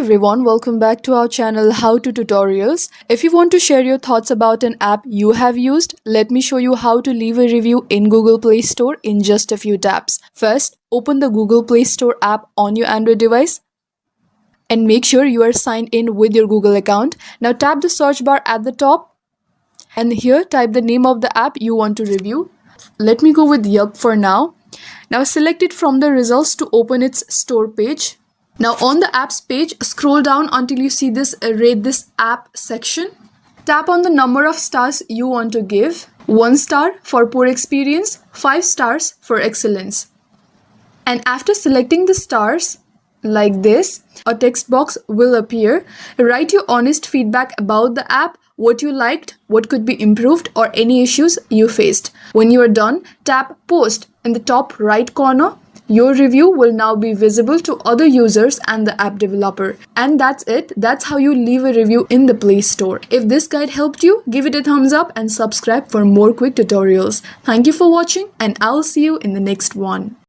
everyone, welcome back to our channel How to Tutorials. If you want to share your thoughts about an app you have used, let me show you how to leave a review in Google Play Store in just a few taps. First, open the Google Play Store app on your Android device and make sure you are signed in with your Google account. Now tap the search bar at the top and here type the name of the app you want to review. Let me go with Yelp for now. Now select it from the results to open its store page. Now on the apps page, scroll down until you see this rate this app section. Tap on the number of stars you want to give. 1 star for poor experience, 5 stars for excellence. And after selecting the stars like this, a text box will appear. Write your honest feedback about the app, what you liked, what could be improved, or any issues you faced. When you are done, tap post in the top right corner. Your review will now be visible to other users and the app developer. And that's it. That's how you leave a review in the Play Store. If this guide helped you, give it a thumbs up and subscribe for more quick tutorials. Thank you for watching and I'll see you in the next one.